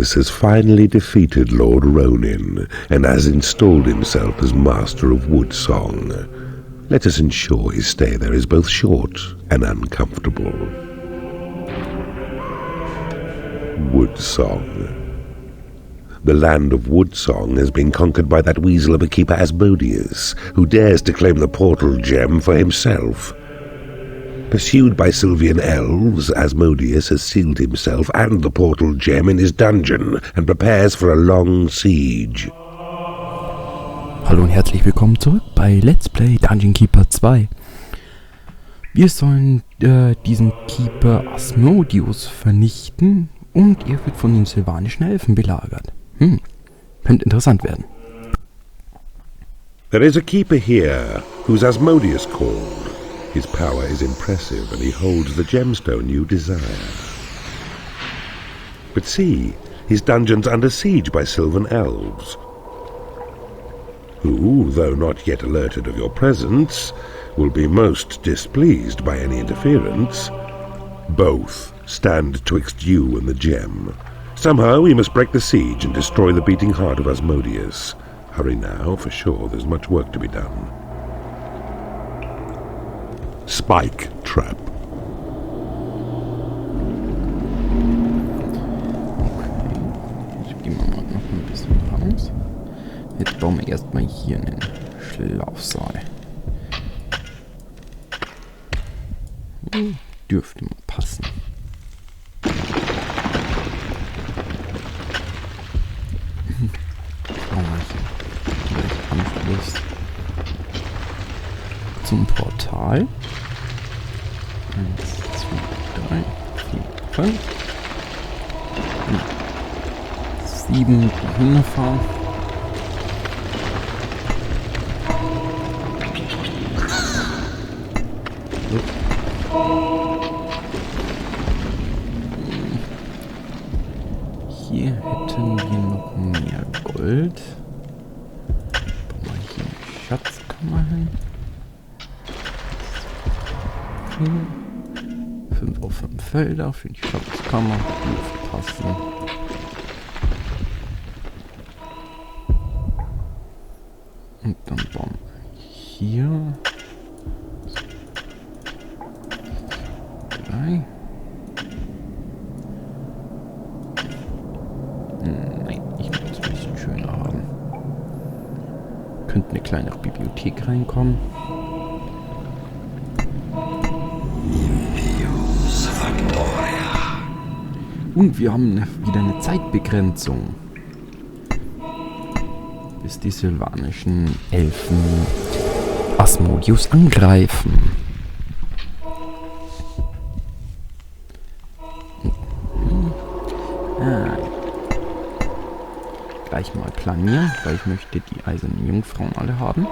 has finally defeated Lord Ronin and has installed himself as Master of Woodsong. Let us ensure his stay there is both short and uncomfortable. Woodsong. The land of Woodsong has been conquered by that weasel of a keeper Asmodius, who dares to claim the Portal Gem for himself. Pursued by Sylvan Elves, Asmodius has sealed himself and the Portal Gem in his dungeon and prepares for a long siege. Hallo und herzlich willkommen zurück bei Let's Play Dungeon Keeper 2. Wir sollen diesen Keeper Asmodius vernichten und er wird von den sylvanischen Elfen belagert. Könnte interessant werden. There is a keeper here, who's Asmodius called. His power is impressive, and he holds the gemstone you desire. But see, his dungeon's under siege by Sylvan Elves, who, though not yet alerted of your presence, will be most displeased by any interference. Both stand twixt you and the gem. Somehow we must break the siege and destroy the beating heart of Asmodius. Hurry now, for sure there's much work to be done. Spike Trap. Okay, ich gehe mal noch ein bisschen raus. Jetzt bauen wir erstmal hier einen Schlafsaal. Dürfte mal passen. Schauen wir hier. Gleich Anschluss zum Portal. 1, 2, 3, 4, 5. 7 die Hühnerfarm. Hier hätten wir noch mehr Gold. Bauen wir hier eine Schatzkammer hin. 5 auf 5 Felder für die Schatzkammer. Dürfte passen. Und dann bauen wir hier 3. Nein, ich muss es ein bisschen schöner haben. Könnte eine kleinere Bibliothek reinkommen. Und wir haben wieder eine Zeitbegrenzung, bis die sylvanischen Elfen Asmodius angreifen. Gleich mal planieren, weil ich möchte die eisernen Jungfrauen alle haben.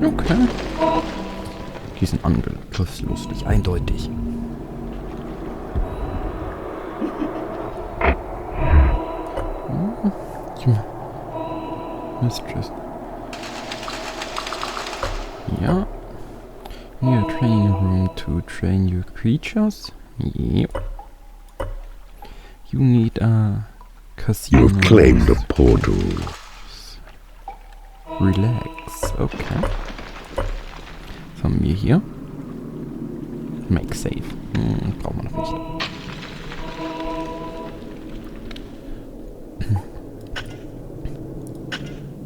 Okay. Die sind angriffslustig, eindeutig. Mistress. Ja. New training room to train your creatures. Yep. You need a casino. You've claimed a portal. Relax. Okay. Was haben wir hier? Make safe. Brauchen wir noch nicht.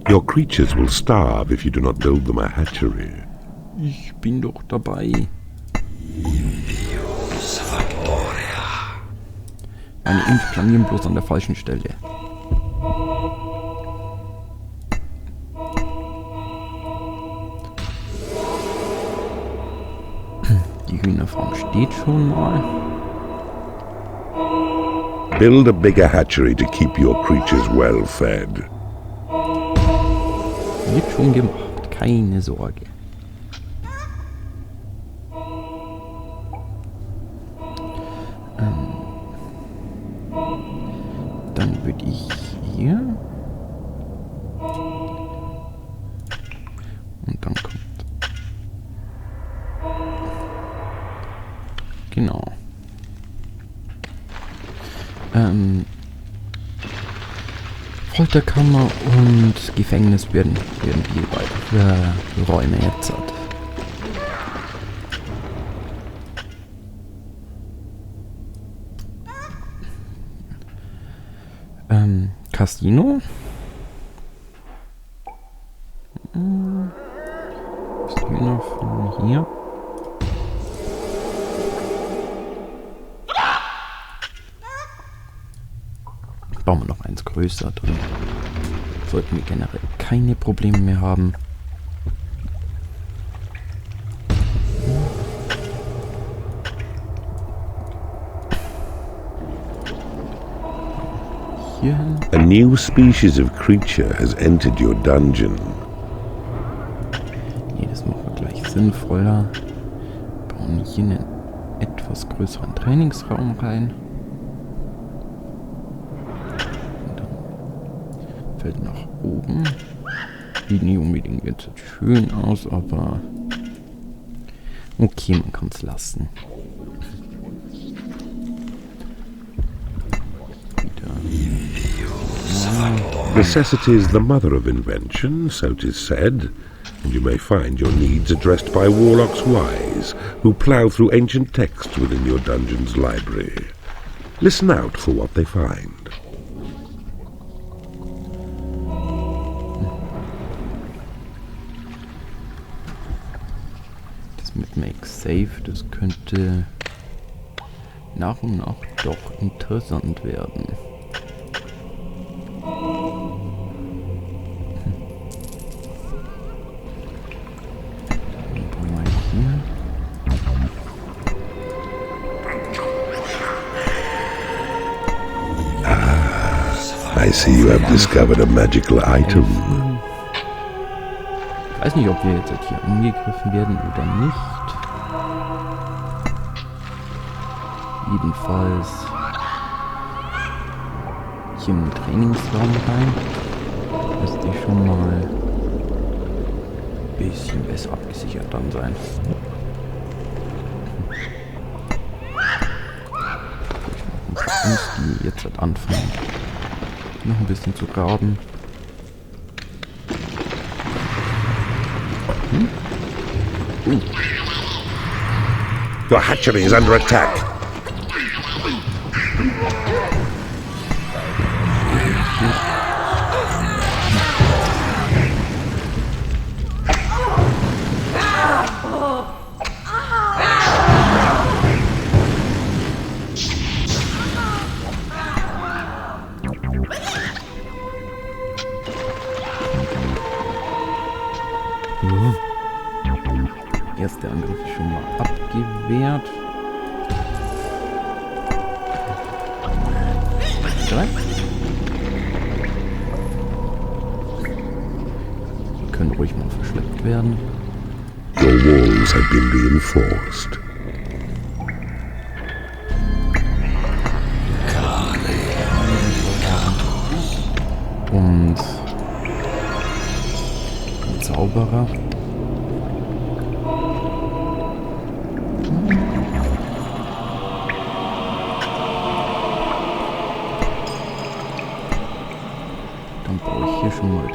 Your creatures will starve if you do not build them a hatchery. Ich bin doch dabei. Meine Imps planieren bloß an der falschen Stelle. Die Hühnerfarm steht schon mal. Build a bigger hatchery to keep your creatures well fed. Wird schon gemacht, keine Sorge. Dann würde ich hier und dann kommt Genau. Folterkammer und Gefängnis werden die beiden Räume jetzt hat. Casino. Was haben wir noch von hier? Bauen wir noch eins größer, dann sollten wir generell keine Probleme mehr haben. Hierhin. A new species of creature has entered your dungeon. Nee, das machen wir gleich sinnvoller. Bauen hier einen etwas größeren Trainingsraum rein. Fällt nach oben. Sieht nicht unbedingt jetzt schön aus, aber okay, man kann es lassen. Necessity is the mother of invention, so 'tis said, and you may find your needs addressed by warlocks wise, who plough through ancient texts within your dungeon's library. Listen out for what they find. Mit Make Safe, das könnte nach und nach doch interessant werden. I see you have discovered a magical item. Ich weiß nicht, ob wir jetzt hier angegriffen werden oder nicht. Jedenfalls hier im Trainingsraum rein. Müsste ich schon mal ein bisschen besser abgesichert dann sein. Ich mache uns die jetzt halt anfangen. Noch ein bisschen zu graben. Your hatchery is under attack. Erster Angriff ist schon mal abgewehrt. Die können ruhig mal verschleppt werden. Your walls have been reinforced. Und ein Zauberer. Dann baue ich hier schon mal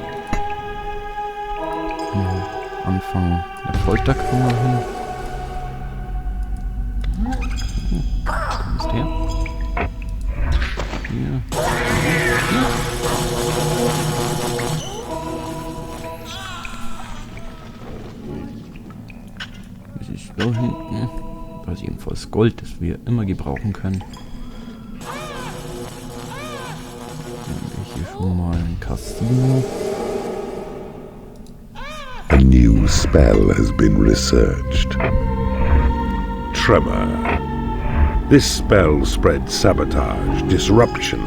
Anfang der Folterkammer hin. Kommst her? Hier. Das ist da hinten. Da ist jedenfalls Gold, das wir immer gebrauchen können. Dann haben wir hier schon mal ein Casino. A new spell has been researched. Tremor. This spell spreads sabotage, disruption,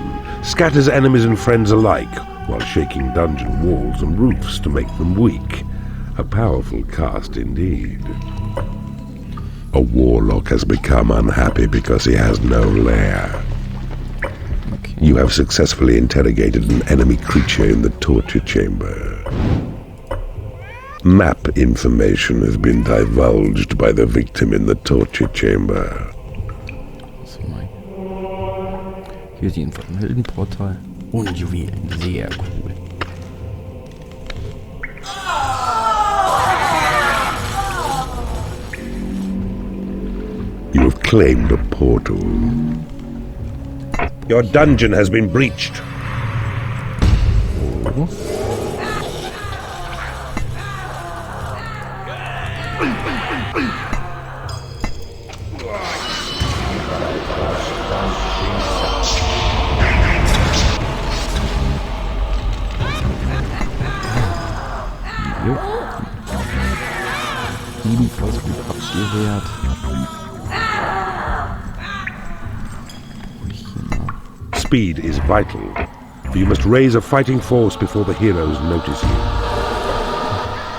scatters enemies and friends alike, while shaking dungeon walls and roofs to make them weak. A powerful cast indeed. A warlock has become unhappy because he has no lair. Okay. You have successfully interrogated an enemy creature in the torture chamber. Map information has been divulged by the victim in the torture chamber. Hier sehen wir ein Heldenportal und Juwelen. Sehr cool. You have claimed a portal. Your dungeon has been breached. Oh. Jo. Ebenfalls gut abgewehrt. Speed is vital. You must raise a fighting force before the heroes notice you.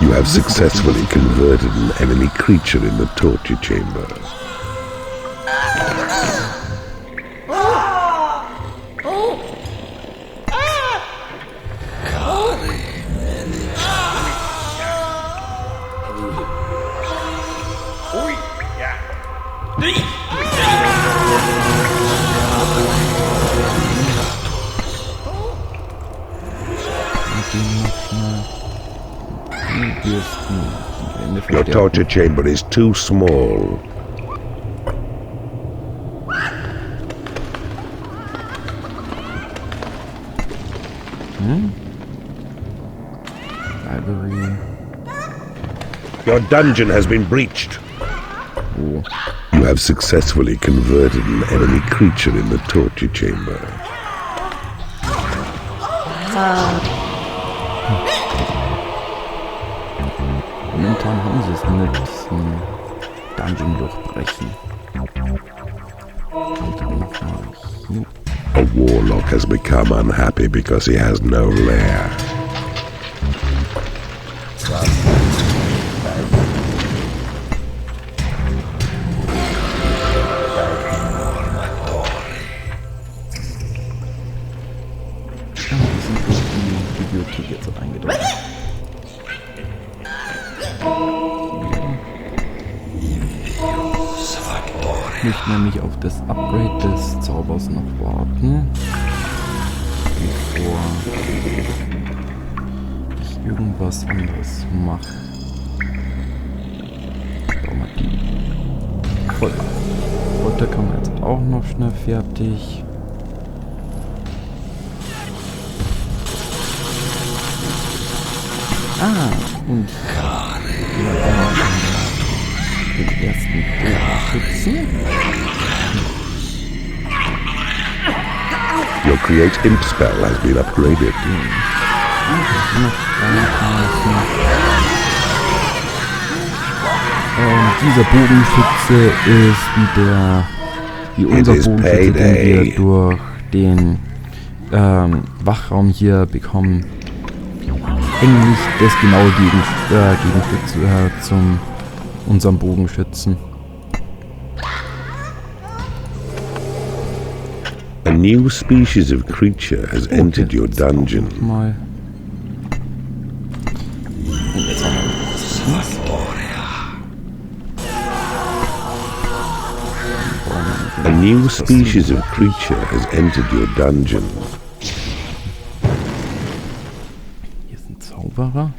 You have successfully converted an enemy creature in the torture chamber. Your torture chamber is too small. Library. Your dungeon has been breached. Oh. You have successfully converted an enemy creature in the torture chamber. Momentan haben sie es mit diesem Dungeon durchbrechen. Und dann nochmal hier. A warlock has become unhappy because he has no lair. Die Bibliothek jetzt eingedeutet. Ich möchte nämlich auf das Upgrade des Zaubers noch warten, bevor ich irgendwas anderes mache. Schau mal die. Folter kann man jetzt auch noch schnell fertig. Und den ersten Bogenschützen. Your create imp spell has been upgraded. Dieser Bogenschütze ist wie unser Bogenschütze, den wir durch den Wachraum hier bekommen. Eigentlich das genaue Gegenstück zum unserem Bogenschützen. A new species of creature has entered your dungeon. Mal. Und jetzt haben wir was. A new species of creature has entered your dungeon. Hier ist ein Zauberer.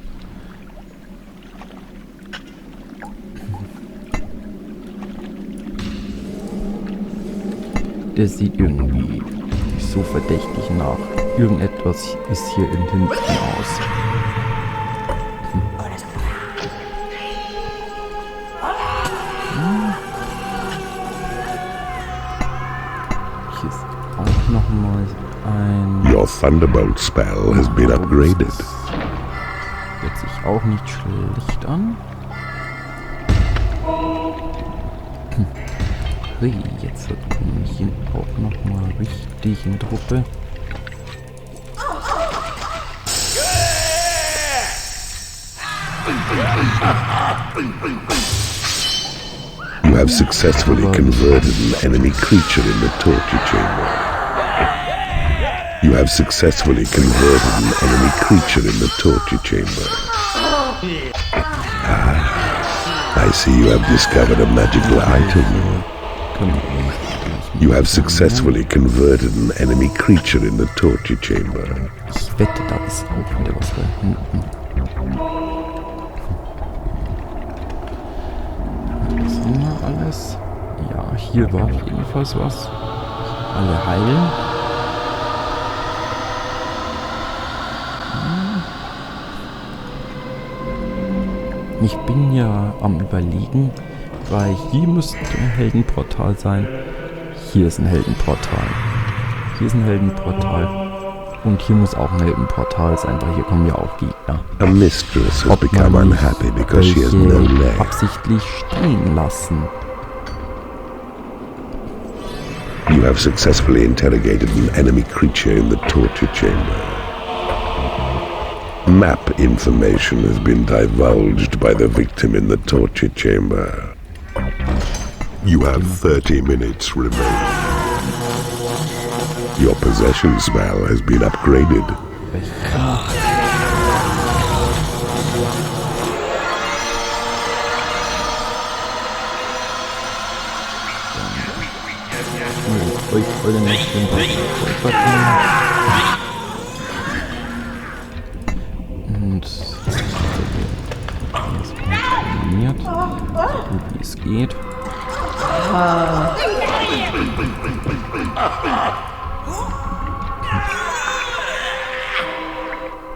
Der sieht irgendwie nicht so verdächtig nach. Irgendetwas ist hier hinten aus. Hier ist auch nochmal ein... Your Thunderbolt spell has been upgraded. Hört sich auch nicht schlecht an. Jetzt komme ich hier auch nochmal richtig in Truppe. You have successfully converted an enemy creature in the torture chamber. You have successfully converted an enemy creature in the torture chamber. I see you have discovered a magical item. Können wir gleich You have successfully converted an enemy creature in the torture chamber. Ich wette, da ist auch wieder was da hinten. Das haben wir alles. Ja, hier war jedenfalls was. Alle heilen. Ich bin ja am Überlegen, weil hier müsste ein Heldenportal sein. Hier ist ein Heldenportal. Hier ist ein Heldenportal. Und hier muss auch ein Heldenportal sein, weil hier kommen ja auch Gegner. A mistress has become unhappy because she has no leg. Absichtlich stehen lassen. You have successfully interrogated an enemy creature in the torture chamber. Map information has been divulged by the victim in the torture chamber. You have 30 minutes remaining. Your possession spell has been upgraded. Ich wollte nicht den Button. Und das funktioniert so gut wie es geht.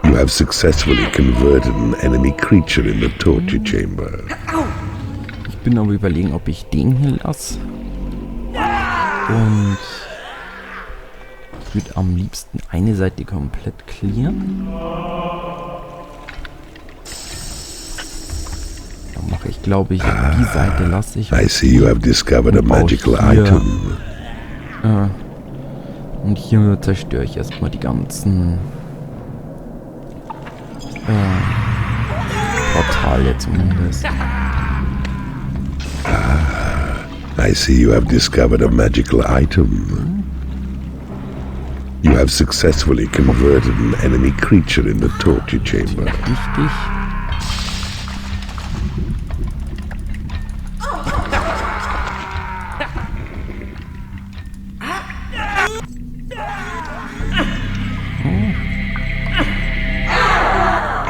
You have successfully converted an enemy creature in the torture chamber. Ich bin aber überlegen, ob ich den hier lasse. Und ich würde am liebsten eine Seite komplett clearen. Dann mache ich, glaube ich, die Seite lasse ich. I see you have discovered a magical item. Und hier zerstöre ich erstmal die ganzen Portale zumindest. I see you have discovered a magical item. You have successfully converted an enemy creature in the torture chamber. Richtig.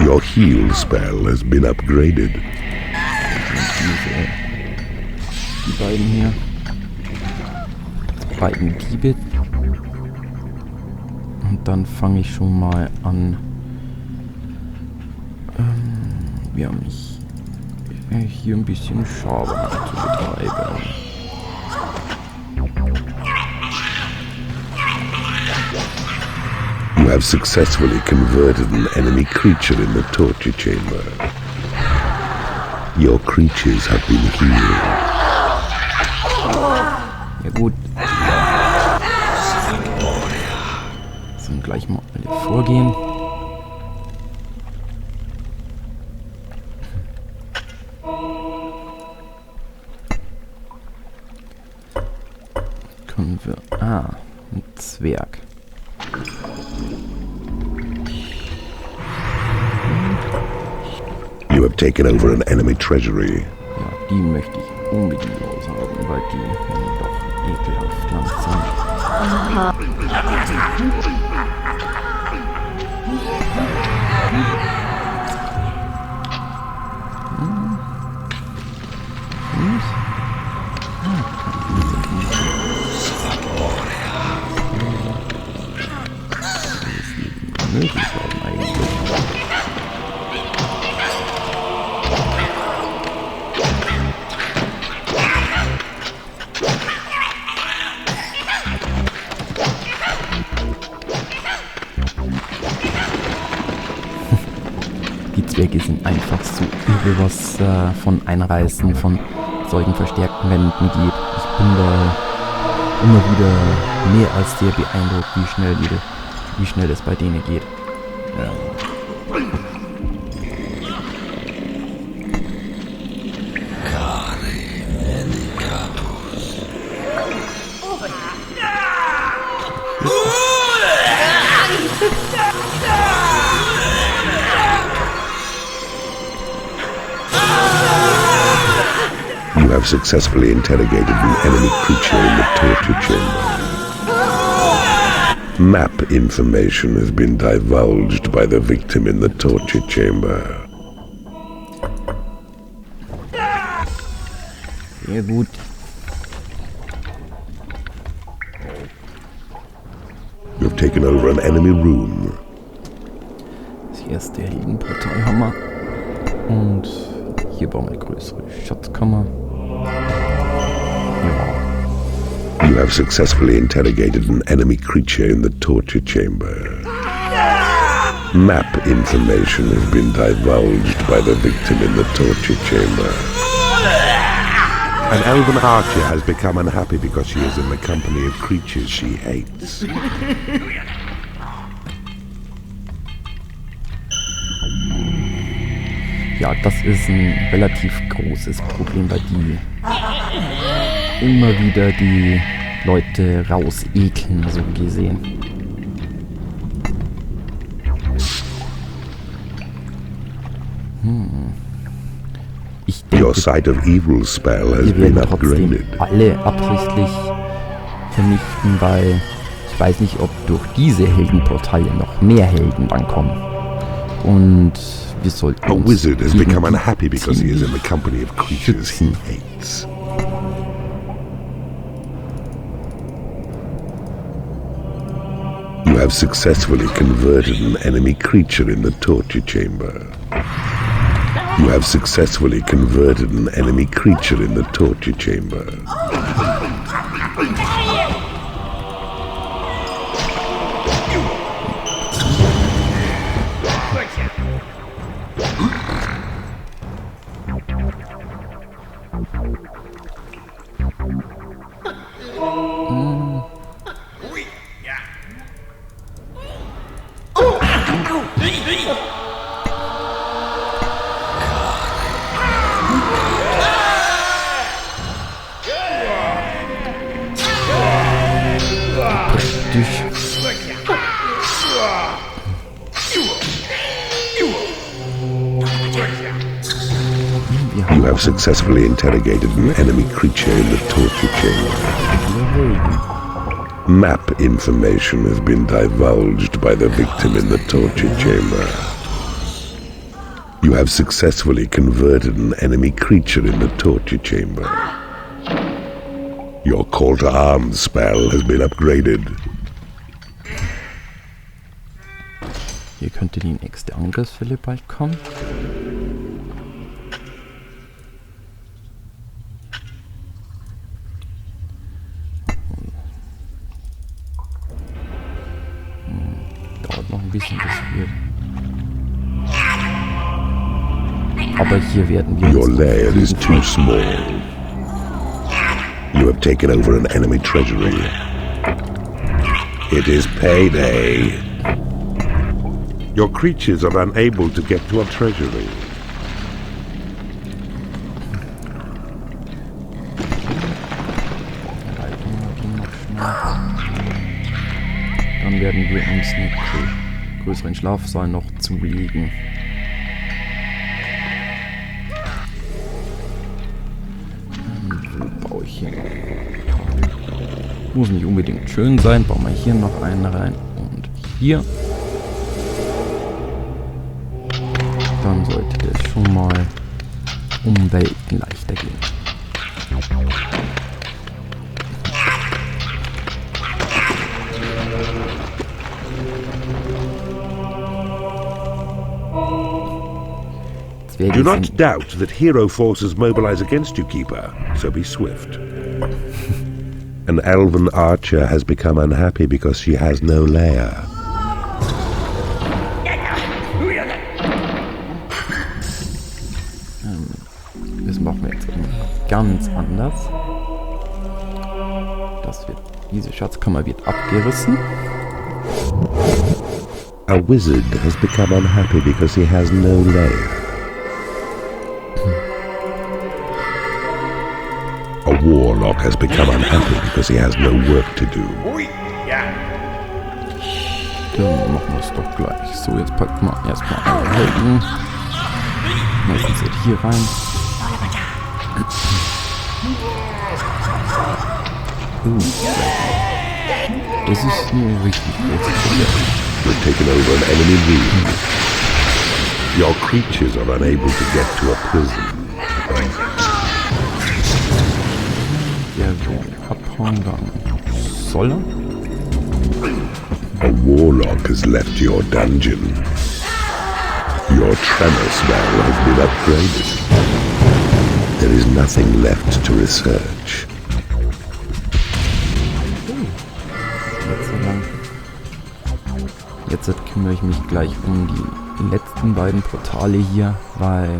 Your heal spell has been upgraded. Die beiden hier. Die beiden Bietet. Und dann fange ich schon mal an. Hier ein bisschen Schabernack zu betreiben. You have successfully converted an enemy creature in the torture chamber. Your creatures have been healed. Ja gut. So, gleich mal alle vorgehen. Können wir... ein Zwerg. You have taken over an enemy treasury. Ja, die möchte ich unbedingt loshaben, weil die doch ekelhaft langsam. Möglichkeiten eigentlich. Die Zwerge sind einfach so übel, was von Einreißen von solchen verstärkten Wänden geht. Ich bin da immer wieder mehr als sehr beeindruckt, wie schnell es bei denen geht. You have successfully interrogated an enemy creature in the torture chamber. Map information has been divulged by the victim in the torture chamber. Sehr gut. You have taken over an enemy room. Das erste Heldenportal haben wir. Und hier bauen wir eine größere Schatzkammer. Ja. You have successfully interrogated an enemy creature in the torture chamber. Map information has been divulged by the victim in the torture chamber. An elven archer has become unhappy because she is in the company of creatures she hates. Ja, das ist ein relativ großes Problem, weil die immer wieder die Leute rausekeln, so gesehen. Ich denke, Your sight of evil spell has wir been werden trotzdem upgraded. alle absichtlich vernichten, weil ich weiß nicht, ob durch diese Heldenportale noch mehr Helden dann kommen. Und wir sollten A uns wizard has gegen become die unhappy because he is in the ziemlich company of creatures he schützen. hates. You have successfully converted an enemy creature in the torture chamber. You have successfully converted an enemy creature in the torture chamber. You have successfully interrogated an enemy creature in the torture chamber. Map information has been divulged by the victim in the torture chamber. You have successfully converted an enemy creature in the torture chamber. Your call to arms spell has been upgraded. Hier könnte die nächste Angriffswelle bald kommen. Dauert noch ein bisschen, bis wird. Aber hier werden wir Your uns lair is too small. You have taken over an enemy treasury. It is payday. Your creatures are unable to get to a treasury. Dann werden wir uns einen größeren Schlafsaal noch zulegen. Wo baue ich hin? Muss nicht unbedingt schön sein. Bauen wir hier noch einen rein und hier. Dann sollte das schon mal um Welten leichter gehen. Do not doubt that hero forces mobilize against you, Keeper, so be swift. An elven archer has become unhappy because she has no lair. Das machen wir jetzt ganz anders. Diese Schatzkammer wird abgerissen. A wizard has become unhappy because he has no lair. A warlock has become unhappy because he has no work to do. Dann machen wir es doch gleich. So, jetzt packen wir erstmal alle Helden. Meistens hier rein. Das ist nur richtig großes Problem. You've taken over an enemy room. Your creatures are unable to get to a prison. Der will abhauen, dann soll er. A warlock has left your dungeon. Your tremor spell has been upgraded. There is nothing left to research. Jetzt kümmere ich mich gleich um die letzten beiden Portale hier, weil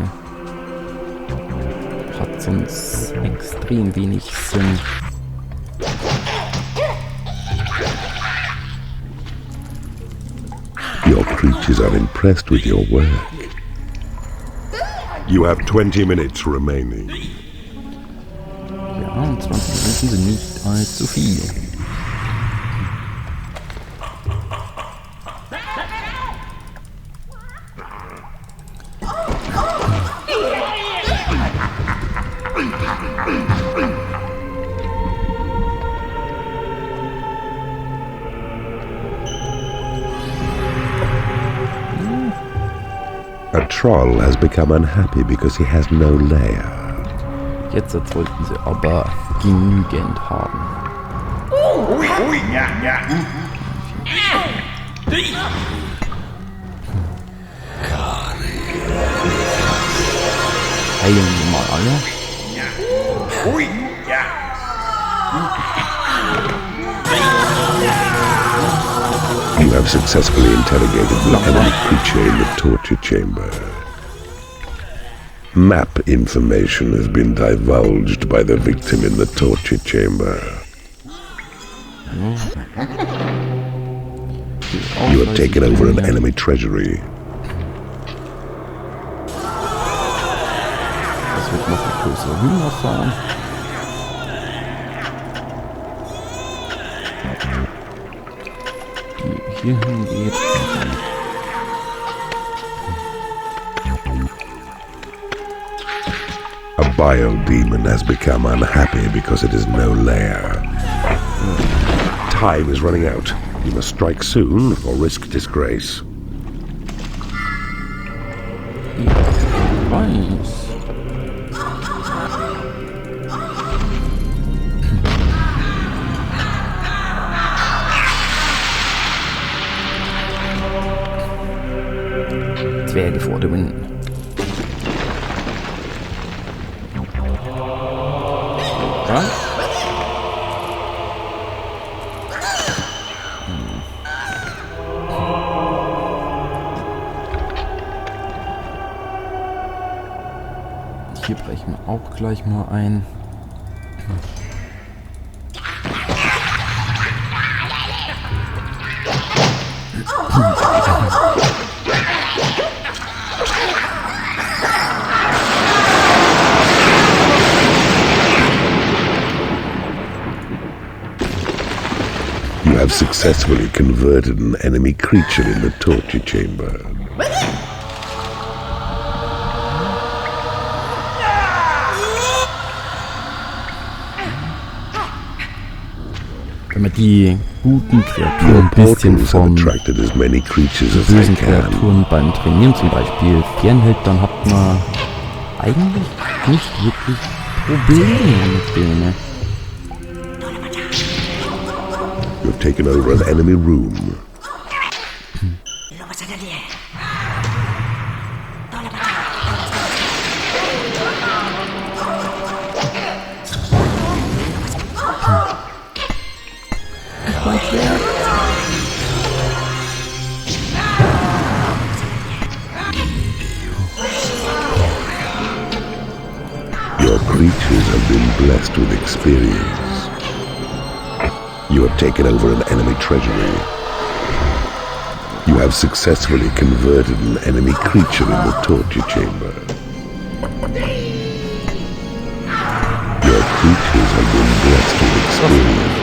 hat sonst extrem wenig Sinn. Your creatures are impressed with your work. You have 20 minutes remaining. Ja, und 20 Minuten sind nicht allzu viel. A troll has become unhappy because he has no lair. Jetzt sollten sie aber genügend haben. Heilen wir mal alle. You have successfully interrogated the enemy creature in the torture chamber. Map information has been divulged by the victim in the torture chamber. You have taken over an enemy treasury. Das wird noch ein größerer Hühner fahren. Die hier hingeht. A bile demon has become unhappy because it has no lair. Time is running out. You must strike soon or risk disgrace. Weiß. Zwerge vor der Wind. Ja. Hier brechen wir auch gleich mal ein. You have successfully converted an enemy creature in the torture chamber. Wenn man die guten Kreaturen Your ein bisschen portals have vom attracted as many creatures as bösen they can. Kreaturen beim Trainieren zum Beispiel fernhält, dann hat man eigentlich nicht wirklich Probleme mit denen. You have taken over an enemy room. Your creatures have been blessed with experience. You have taken over an enemy treasury. You have successfully converted an enemy creature in the torture chamber. Your creatures have been blessed with experience.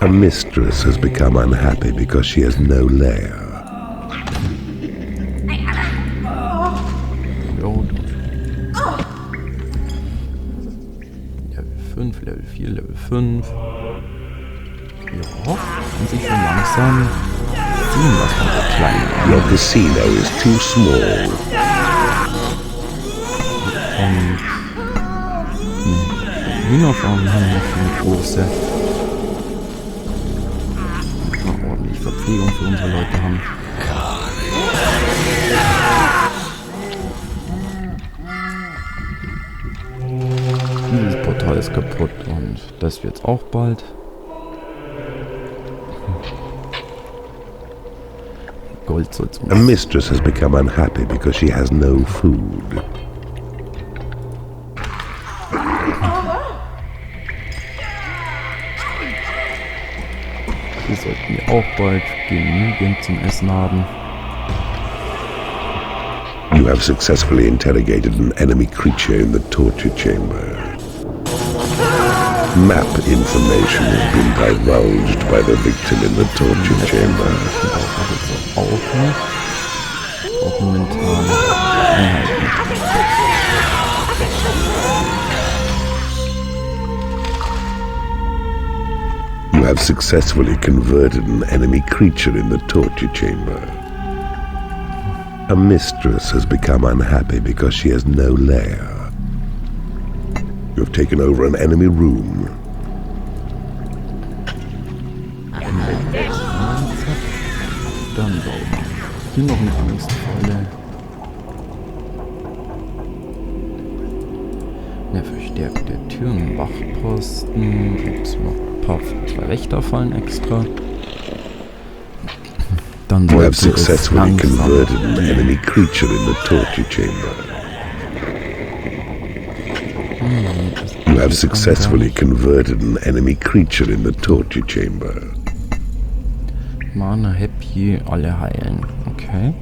A mistress has become unhappy because she has no lair. 5, Level 4, Level 5. Ja, kann sich schon langsam ziehen, was von der kleinen Your casino is too small. Und Hühnerfarmen haben wir schon eine große. Mal ordentlich Verpflegung für unsere Leute haben. Dieses Portal ist kaputt und das wird's auch bald. Gold soll's A mistress has become unhappy because she has no food. Hier sollten wir auch bald genügend zum Essen haben. You have successfully interrogated an enemy creature in the torture chamber. Map information has been divulged by the victim in the torture chamber. Das auch nicht. Auch momentan Einheiten. You have successfully converted an enemy creature in the torture chamber. A mistress has become unhappy because she has no lair. You have taken over an enemy room. Dann Daumen. Hier noch eine Angstfalle. Eine verstärkte Tür, ein Wachposten. Gibt's noch zwei Wächterfallen extra. Dann You have sollte es successfully langsam converted an enemy creature in the torture chamber. You have successfully converted an enemy creature in the torture chamber. Mana Happy, alle heilen. Okay.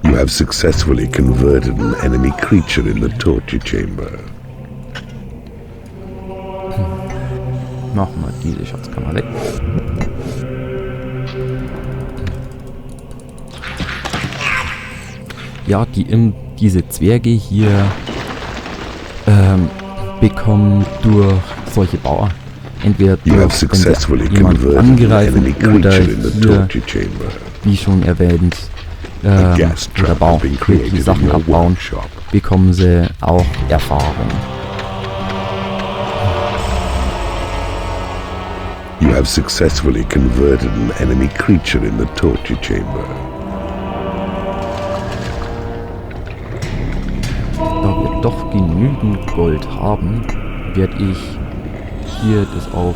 You have successfully converted an enemy creature in the torture chamber. Machen wir diese Schatzkammer weg. Ja, diese Zwerge hier bekommen durch solche Bauer entweder durch, wenn sie jemanden angreifen oder hier, wie schon erwähnt, oder Bau, die Sachen abbauen, bekommen sie auch Erfahrung. You have successfully converted an enemy creature in the torture chamber. Da wir doch genügend Gold haben, werde ich hier das auf,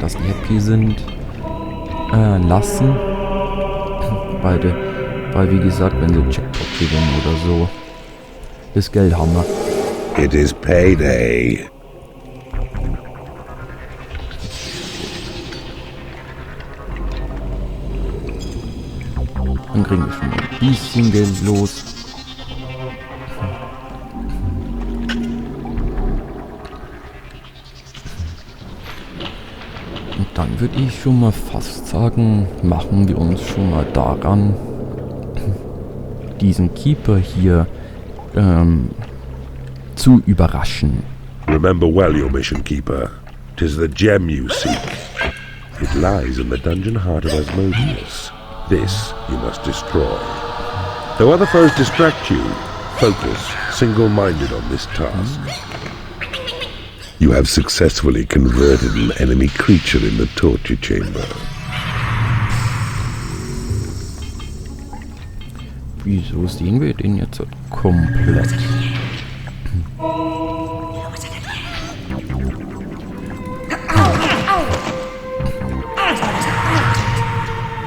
dass die happy sind, lassen. Weil wie gesagt, wenn sie Jackpot gewinnen oder so, das Geld haben wir. It is payday. Dann kriegen wir schon mal ein bisschen Geld los. Und dann würde ich schon mal fast sagen, machen wir uns schon mal daran, diesen Keeper hier zu überraschen. Remember well your mission, Keeper. 'Tis the gem you seek. It lies in the dungeon heart of Asmodius. This you must destroy. Though other foes distract you, focus single-minded on this task. You have successfully converted an enemy creature in the torture chamber. Wieso sehen wir den jetzt komplett?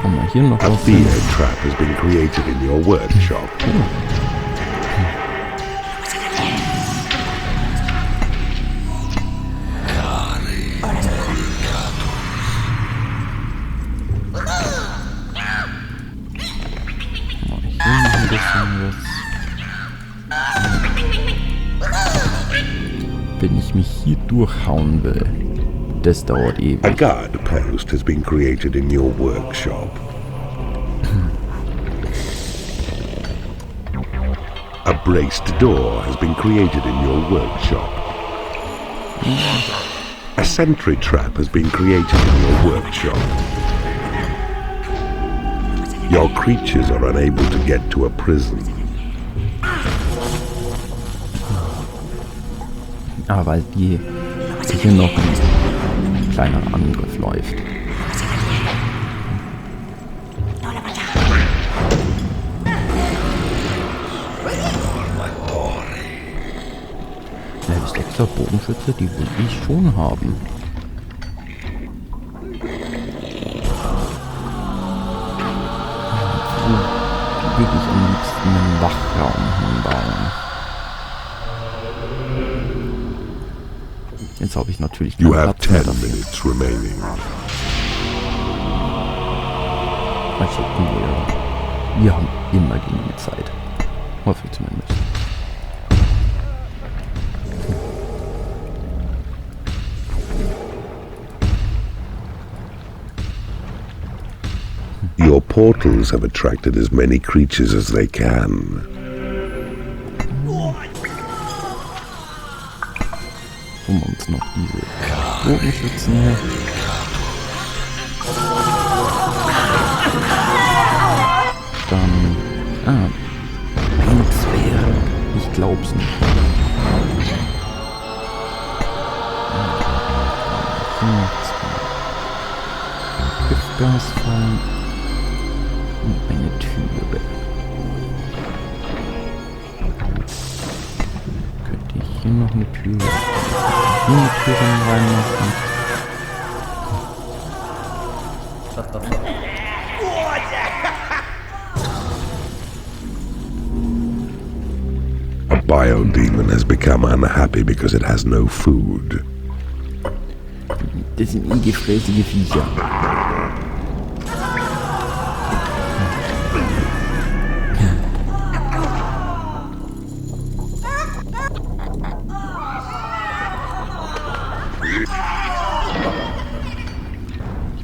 Haben wir hier noch A was? fear trap has been created in your workshop. Wenn ich mich hier durchhauen will, das dauert A ewig. guard post has been created in your workshop. A braced door has been created in your workshop. A sentry trap has been created in your workshop. Your creatures are unable to get to a prison. Weil hier noch ein kleiner Angriff läuft. Level 6er Bogenschütze, die will ich schon haben. Die würde ich am liebsten einen Wachraum hinbauen. Jetzt habe ich natürlich keinen Platz mehr dafür. Mal checken wir haben immer genügend Zeit. Hoffe ich zumindest. Your portals have attracted as many creatures as they can. Um uns noch diese Bogenschützen her. Dann, ein Zwerg. Ich glaub's nicht. Giftgasfallen und eine Türe. Könnte ich hier noch eine Türe reinmachen? A biodemon has become unhappy because it has no food. Das sind gefräßige Viecher.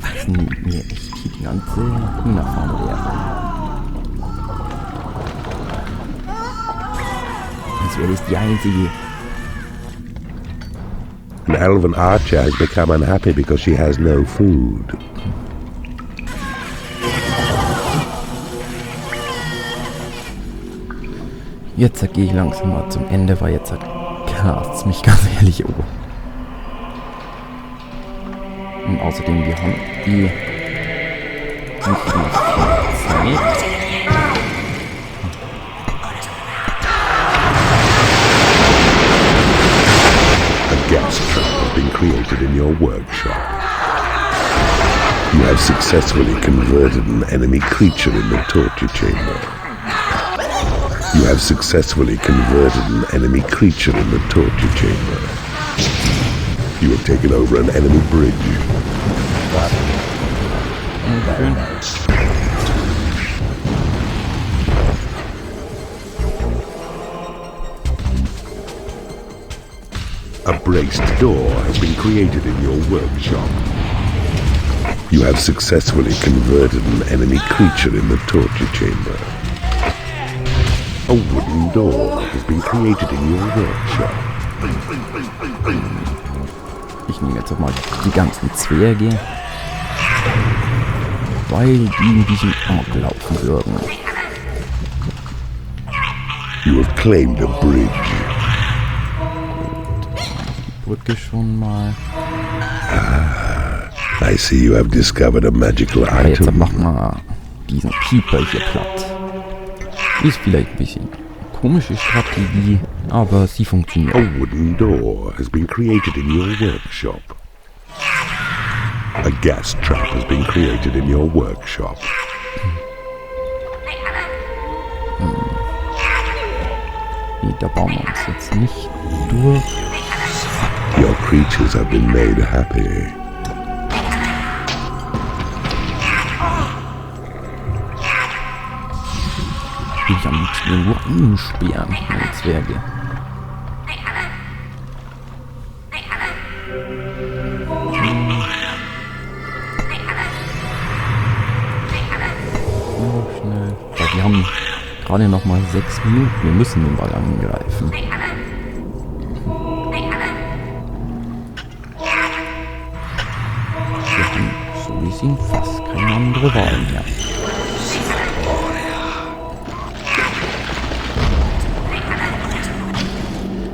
Was mir echt hier die ganze Hühnerfarm wäre. Das wäre das die einzige. An elven archer has become unhappy because she has no food. Jetzt gehe ich langsam mal zum Ende, weil jetzt kratzt mich ganz ehrlich um. Und außerdem, wir haben die nicht mehr viel Zeit. A gas trap has been created in your workshop. You have successfully converted an enemy creature in the torture chamber. You have successfully converted an enemy creature in the torture chamber. You have taken over an enemy bridge. A braced door has been created in your workshop. You have successfully converted an enemy creature in the torture chamber. A wooden door has been created in your workshop. Ich nehme jetzt auch mal die ganzen Zwerge, weil die ein bisschen amok laufen würden. You have claimed a bridge. Die Brücke schon mal. I see you have discovered a magical Aber jetzt item. machen wir diesen Keeper hier platt. Ist vielleicht ein bisschen komische Strategie, aber sie funktioniert. A wooden door has been created in your workshop. A gas trap has been created in your workshop. Nee, da bauen wir uns jetzt nicht durch. Your creatures have been made happy. Ich am liebsten irgendwo einsperren, meine Zwerge. Schnell. Weil wir haben gerade noch mal 6 Minuten. Wir müssen den Ball angreifen. Wir haben, so wie es ihn fast keine andere Wahl mehr.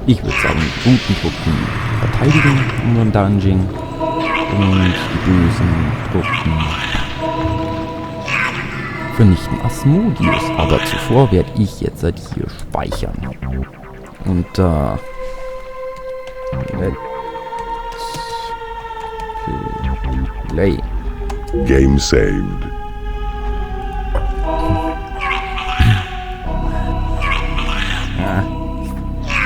Ich würde sagen, die guten Truppen verteidigen unseren Dungeon und die bösen Truppen vernichten Asmodius. Aber zuvor werde ich jetzt hier speichern. Und let's play. Game saved.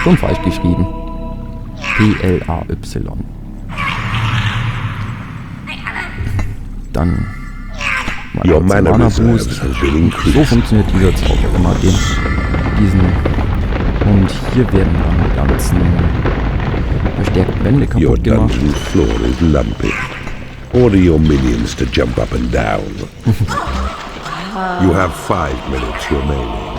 Schon falsch geschrieben. P-L-A-Y. Dann Your mana Boost. reserves have been increased. So funktioniert dieser Zauber immer. Diesen. Und hier werden dann die ganzen verstärkten Wände Your kaputt gemacht. dungeon floor is lumpy. Order your minions to jump up and down. You have 5 minutes remaining.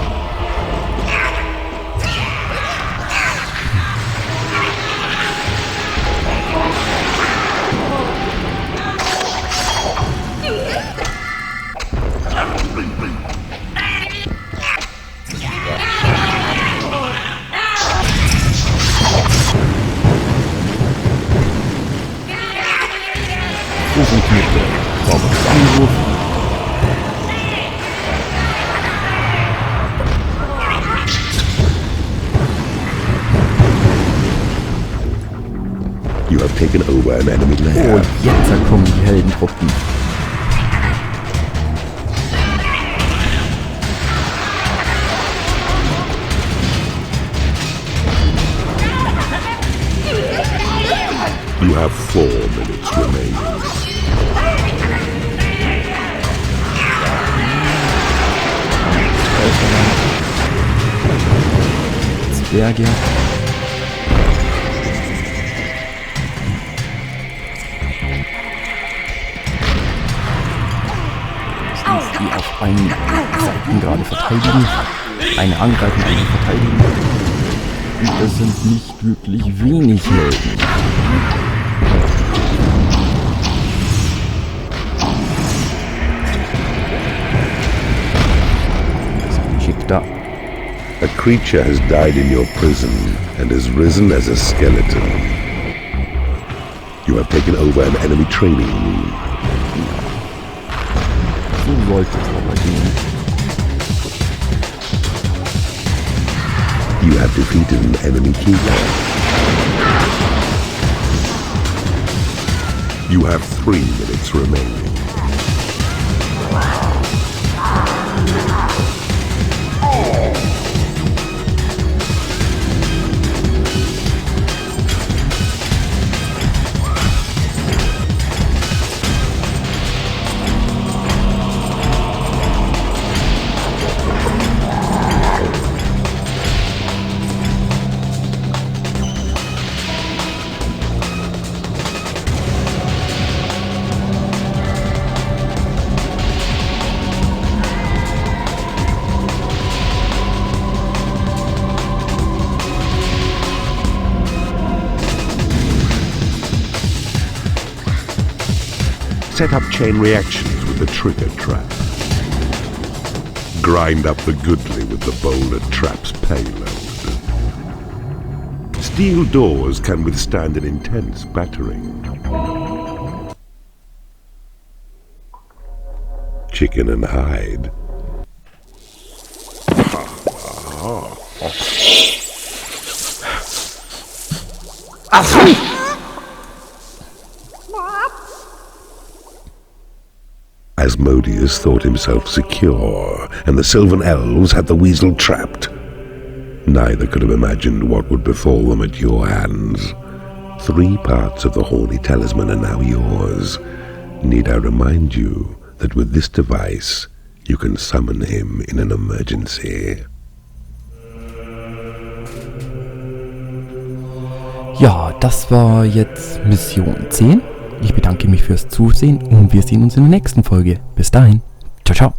So funktioniert der sauberes Angriff. You have taken over an enemy lair. Und jetzt kommen die Heldentruppen. You have 4 minutes remaining. Zwerge. Die auf einen Seiten gerade verteidigen. Eine angreifen, eine verteidigen. Und das sind nicht wirklich wenig Helden. Das ist ein Schick da. A creature has died in your prison and has risen as a skeleton. You have taken over an enemy training room. So sollte es aber gehen. You have defeated an enemy keeper. You have 3 minutes remaining. Set up chain reactions with the trigger trap. Grind up the goodly with the boulder trap's payload. Steel doors can withstand an intense battering. Chicken and hide. Asmodius thought himself secure, and the Sylvan Elves had the weasel trapped. Neither could have imagined what would befall them at your hands. 3 parts of the horny talisman are now yours. Need I remind you that with this device, you can summon him in an emergency? Ja, das war jetzt Mission 10. Ich bedanke mich fürs Zusehen und wir sehen uns in der nächsten Folge. Bis dahin. Ciao, ciao.